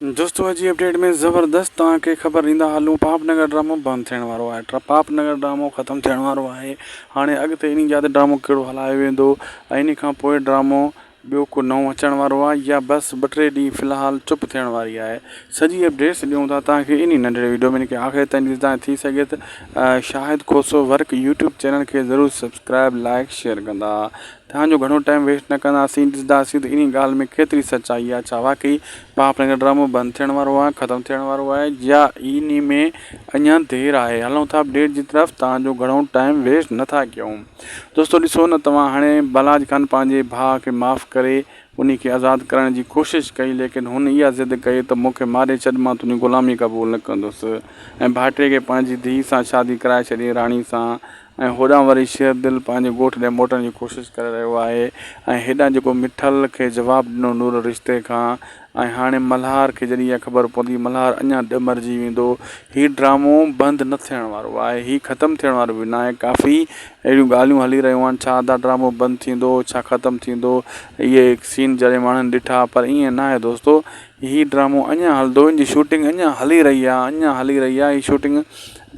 दोस्तों अॼु जी अपडेट में ज़बरदस्त तव्हांखे ख़बर ॾींदा हलूं। पापनगर ड्रामो बंदि थियण वारो आहे। पापनगर ड्रामो ख़तमु थियण वारो आहे। हाणे अॻिते इन जा ड्रामो कहिड़ो हलायो वेंदो ऐं इन खां पोइ ड्रामो ॿियो को नओं अचण वारो आहे या बसि 2-3 ॾींहं फ़िलहालु चुप थियण वारी आहे। सॼी अपडेट्स ॾियूं था तव्हांखे इन नंढिड़े वीडियो में, इनखे आख़िर ताईं ॾिसंदा थी सघे त शाहिद खोसो वर्क यूट्यूब चैनल खे ज़रूरु सब्सक्राइब लाइक शेयर कंदा। तव्हांजो घणो टाइम वेस्ट न कंदासीं, ॾिसंदासीं त इन ॻाल्हि में केतिरी सचाई आहे। छा वाकई पापनगर ड्रामो बंदि थियण वारो आहे, ख़तमु थियण वारो आहे, या इन में अञा देरि आहे। हलूं था अपडेट जी तरफ़, तव्हांजो घणो टाइम वेस्ट नथा कयूं। दोस्तों ॾिसो न, तव्हां हाणे बालाज ख़ान पंहिंजे भाउ खे माफ़ु करे उन खे आज़ादु करण जी कोशिशि कई, लेकिन हुन इहा ज़िद कई त मूंखे मारे छॾ, मां तुंहिंजी ग़ुलामी क़बूल न कंदुसि। ऐं भाइटे खे पंहिंजी धीउ सां शादी कराए छॾी, राणी सां। ऐं होॾां वरी शेरदिल पंहिंजे ॻोठ ॾे मोटण जी कोशिशि करे रहियो आहे। ऐं हेॾां जेको मिठल खे जवाबु ॾिनो नूर रिश्ते खां, ऐं हाणे मल्हार खे जॾहिं इहा ख़बर पवंदी, मल्हार अञा ॾमरजी वेंदो। हीउ ड्रामो बंदि न थियण वारो आहे, हीउ ख़तमु थियण वारो बि न आहे। काफ़ी अहिड़ियूं ॻाल्हियूं हली रहियूं आहिनि, छा त ड्रामो बंदि थींदो, छा ख़तमु थींदो। इहे सीन जॾहिं माण्हुनि ॾिठा, पर ईअं न आहे दोस्तो। हीउ ड्रामो अञा हलंदो, इन जी शूटिंग अञा हली रही आहे। हीअ शूटिंग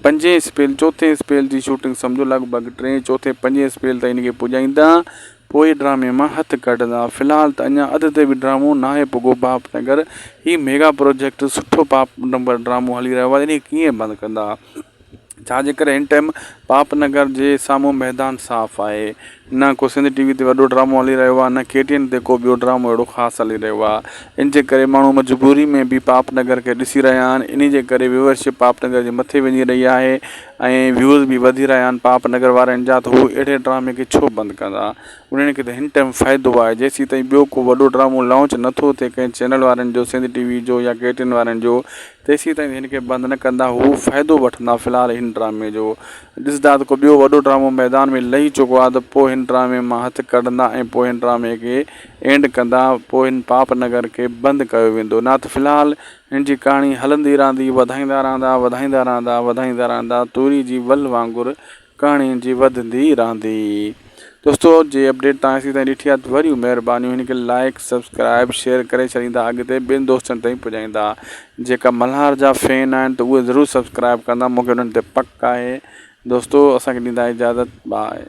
5 स्पेल 4 स्पेल जी शूटिंग सम्झो, लॻभॻि 3, 4, 5 स्पेल त इनखे पुॼाईंदा, पोइ ड्रामे मां हथु कढंदा। फ़िलहालु त अञा अध ते बि ड्रामो न आहे पुॻो पापनगर। हीउ मेगा प्रोजेक्ट सुठो पापनगर ड्रामो हली रहियो आहे, इन कीअं बंदि कंदा? छाजे करे हिन टाइम पापनगर जे साम्हूं मैदान साफ़ आहे। न को सिंध टीवी ते वॾो ड्रामो हली रहियो आहे, न KTN ते को ॿियो ड्रामो अहिड़ो ख़ासि हली रहियो आहे। इन जे करे माण्हू मजबूरी में बि पापनगर खे ॾिसी रहिया आहिनि। इन जे करे व्यूअरशिप पापनगर जे मथे वञी रही आहे ऐं व्यूज़ बि वधी रहिया आहिनि पापनगर वारनि जा। त हू अहिड़े ड्रामे खे छो बंदि कंदा? उन्हनि खे त हिन टाइम फ़ाइदो आहे। जेसीं ताईं ॿियो को वॾो ड्रामो लॉन्च नथो थिए कंहिं चैनल वारनि जो, सिंध टीवी जो या KTN वारनि जो, तेसीं ताईं हिन खे बंदि न कंदा। हू फ़ाइदो वठंदा फ़िलहालु हिन ड्रामे जो। ॾिसंदा त को ॿियो वॾो ड्रामो मैदान में लही चुको आहे, त पोइ हिन ड्रामे मां हथु कढंदा ऐं पोइ हिन ड्रामे खे एंड कंदा। पोइ हिन पापनगर खे बंदि कयो वेंदो। न त फ़िलहालु हिन जी कहाणी हलंदी रहंदी, वधाईंदा रहंदा। तूरी जी वल वांगुरु कहाणी जी वधंदी रहंदी। दोस्तों जे अपडेट तव्हां असीं ताईं ॾिठी आहे त वरी महिरबानी हिन खे लाइक सब्सक्राइब शेयर करे छॾींदा, अॻिते ॿियनि दोस्तनि ताईं पुॼाईंदा। जेका मल्हार जा फैन आहिनि त उहे ज़रूरु सब्सक्राइब कंदा, मूंखे उन्हनि ते पक आहे। दोस्तों असांखे ॾींदा इजाज़त, बाय।